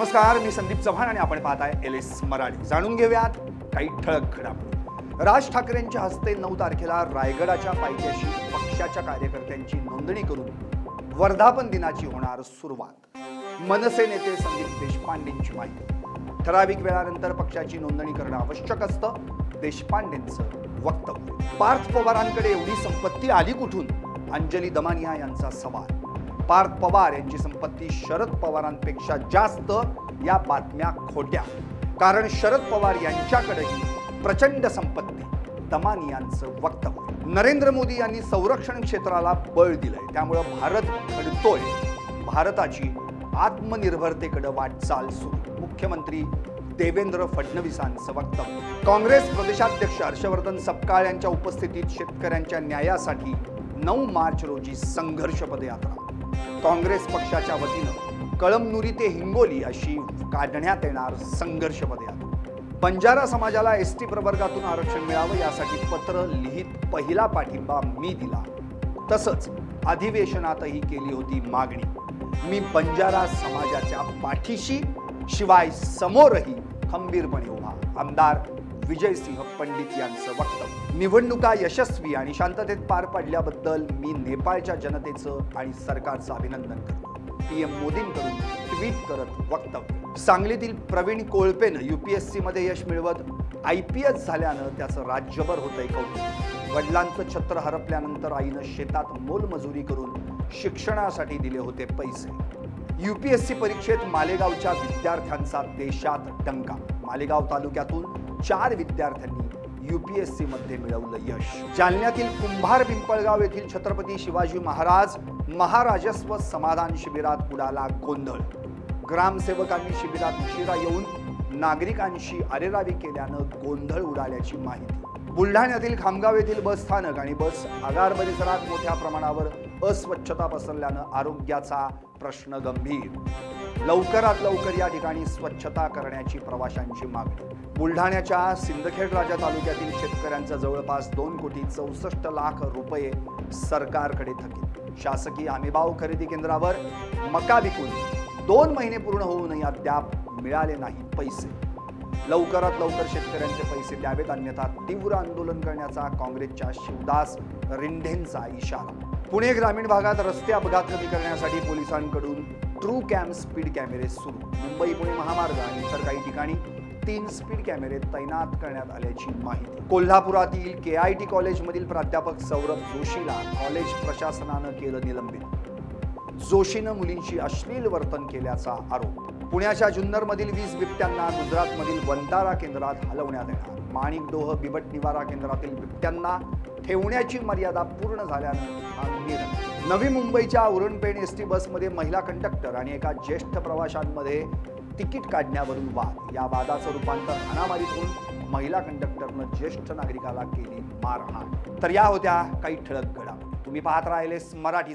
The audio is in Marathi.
नमस्कार, मी संदीप चव्हाण आणि आपण पाहताय LS मराठी. जाणून घेऊयात काही ठळक घडामोडी. राज ठाकरेंच्या हस्ते 9 तारखेला रायगडाच्या पायथ्याशी पक्षाच्या कार्यकर्त्यांची नोंदणी करून वर्धापन दिनाची होणार सुरुवात. मनसे नेते संदीप देशपांडेंची माहिती. ठराविक वेळानंतर पक्षाची नोंदणी करणं आवश्यक असतं, देशपांडेंचं वक्तव्य. पार्थ पवारांकडे एवढी संपत्ती आली कुठून? अंजली दमानिया यांचा सवाल. पार्थ पवार यांची संपत्ती शरद पवारांपेक्षा जास्त, या बातम्या खोट्या. कारण शरद पवार यांच्याकडेही प्रचंड संपत्ती. दमानियांचं वक्तव्य. नरेंद्र मोदी यांनी संरक्षण क्षेत्राला बळ दिलंय, त्यामुळे भारत घडतोय. भारताची आत्मनिर्भरतेकडे वाटचाल सुरू. मुख्यमंत्री देवेंद्र फडणवीसांचं वक्तव्य. काँग्रेस प्रदेशाध्यक्ष हर्षवर्धन सपकाळ यांच्या उपस्थितीत शेतकऱ्यांच्या न्यायासाठी 9 मार्च रोजी संघर्ष पदयात्रा. काँग्रेस पक्षाच्या वतीनं कळमनुरी ते हिंगोली अशी काढण्यात येणार संघर्ष पदयात्रा. बंजारा समाजाला ST प्रवर्गातून आरक्षण मिळावं यासाठी पत्र लिहित पहिला पाठिंबा मी दिला. तसंच अधिवेशनातही केली होती मागणी. मी बंजारा समाजाच्या पाठीशी, शिवाय समोरही खंबीरपणे उभा. आमदार विजयसिंह पंडित यांचं वक्तव्य. निवडणुका यशस्वी आणि शांततेत पार पडल्याबद्दल मी नेपाळच्या जनतेचं आणि सरकारचं अभिनंदन करतो. PM मोदींकडून ट्विट करत वक्तव्य. सांगलीतील प्रवीण कोळपेनं UPSC मध्ये यश मिळवत IPS झाल्यानं त्याचं राज्यभर होतंय कौतुक. वडिलांचं छत्र हरपल्यानंतर आईनं शेतात मोलमजुरी करून शिक्षणासाठी दिले होते पैसे. UPSC परीक्षेत मालेगावच्या विद्यार्थ्यांचा देशात डंका. मालेगाव तालुक्यातून 4 विद्यार्थ्यांनी UPSC मध्ये मिळवलं यश. जालन्यातील कुंभार पिंपळगाव येथील छत्रपती शिवाजी महाराज महाराजस्व समाधान शिबिरात उडाला गोंधळ. ग्रामसेवकांनी शिबिरात उशिरा येऊन नागरिकांशी अरेरावी केल्यानं गोंधळ उडाल्याची माहिती. बुलढाण्यातील खामगाव येथील बस स्थानक आणि बस आगार परिसरात मोठ्या प्रमाणावर अस्वच्छता पसरल्यानं आरोग्याचा प्रश्न गंभीर. लवकरात लवकर या ठिकाणी स्वच्छता करण्याची प्रवाशांची मागणी. बुलढाण्याच्या सिंदखेड राजा तालुक्यातील शेतकऱ्यांचा जवळपास 2,64,00,000 रुपये सरकारकडे थकीत. शासकीय हमीभाव खरेदी केंद्रावर मका विकून 2 महिने पूर्ण होऊनही अद्याप मिळाले नाही पैसे. लवकरात लवकर शेतकऱ्यांचे पैसे द्यावेत, अन्यथा तीव्र आंदोलन करण्याचा काँग्रेसच्या शिवदास रिंढेंचा इशारा. पुणे ग्रामीण भागात रस्ते अपघात कमी करण्यासाठी पोलिसांकडून ट्रू कॅम स्पीड कॅमेरे सुरू. मुंबई पुणे महामार्ग आणि इतर काही ठिकाणी 3 स्पीड कॅमेरे तैनात करण्यात आल्याची माहिती. कोल्हापुरातील KIT कॉलेजमधील प्राध्यापक सौरभ जोशीला कॉलेज प्रशासनानं केलं निलंबित. जोशीनं मुलींशी अश्लील वर्तन केल्याचा आरोप. पुण्याच्या जुन्नरमधील 20 बिबट्यांना गुजरातमधील वंतारा केंद्रात हलवण्यात येणार. माणिकडोह बिबट निवारा केंद्रातील बिबट्यांना ठेवण्याची मर्यादा पूर्ण झाल्यानं हा निर्णय. नवी मुंबईच्या उरणपेण ST बसमध्ये महिला कंडक्टर आणि एका ज्येष्ठ प्रवाशांमध्ये तिकीट काढण्यावरून वाद. या वादाचं रूपांतर हाणामारीत होऊन महिला कंडक्टरनं ज्येष्ठ नागरिकाला केली मारहाण. तर या होत्या काही ठळक घडामोडी. तुम्ही पाहत राहिलेस मराठी.